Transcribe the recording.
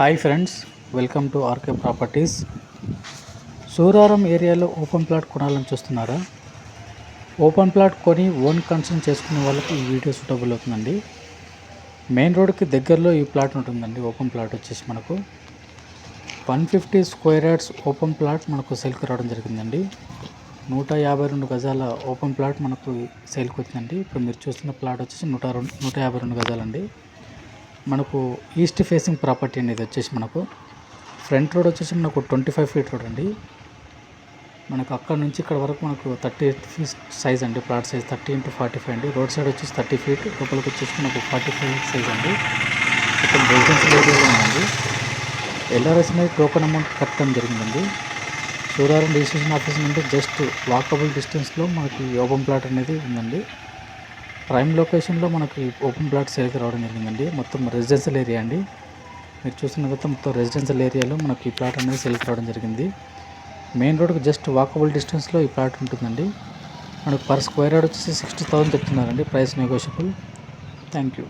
Hi friends, welcome to RK properties. Suraram ఏరియాలో open plot కొనాలని చూస్తున్నారా? ఓపెన్ ప్లాట్ కొని ఓన్ కన్స్ట్రక్షన్ చేసుకునే వాళ్ళకి ఈ వీడియో సూటబుల్ అవుతుందండి. మెయిన్ రోడ్కి దగ్గరలో ఈ ప్లాట్ ఉంటుందండి. ఓపెన్ ప్లాట్ వచ్చేసి మనకు 150 స్క్వేర్ యార్డ్స్ ఓపెన్ ప్లాట్ మనకు సేల్కి రావడం జరిగిందండి. 152 గజాల ఓపెన్ ప్లాట్ మనకు సేల్కి వచ్చిందండి. ఇప్పుడు మీరు చూస్తున్న ప్లాట్ వచ్చేసి 152 గజాలండి. మనకు ఈస్ట్ ఫేసింగ్ ప్రాపర్టీ అండి. ఇది వచ్చేసి మనకు ఫ్రంట్ రోడ్ వచ్చేసి మనకు 25 ఫీట్ రోడ్ అండి. మనకు అక్కడ నుంచి ఇక్కడ వరకు మనకు 38 ఫీట్ సైజ్ అండి. ప్లాట్ సైజ్ 30 × 45 అండి. రోడ్ సైడ్ వచ్చేసి 30 ఫీట్, లోపలికి వచ్చేసి మనకు 45 సైజ్ అండి. ఇక్కడ రెసిడెన్షియల్ ఏరియాలో ఉందండి. ఎల్ఆర్ఎస్ అనేది టోకెన్ అమౌంట్ కట్టడం జరిగిందండి. సూరారం రిజిస్ట్రేషన్ ఆఫీస్ నుండి జస్ట్ వాకబుల్ డిస్టెన్స్లో మనకి ఓపెన్ ప్లాట్ అనేది ఉందండి. ప్రైమ్ లొకేషన్లో మనకి ఓపెన్ ప్లాట్ సేల్కి రావడం జరిగిందండి. మొత్తం రెసిడెన్షియల్ ఏరియా అండి. మీరు చూసిన మొత్తం రెసిడెన్షియల్ ఏరియాలో మనకి ఈ ప్లాట్ అనేది సేల్కి రావడం జరిగింది. మెయిన్ రోడ్కి జస్ట్ వాకబుల్ డిస్టెన్స్లో ఈ ప్లాట్ ఉంటుందండి. మనకు పర్ స్క్వేర్ యార్డ్ వచ్చేసి 60,000 చెప్తున్నారండి. Price negotiable. Thank you.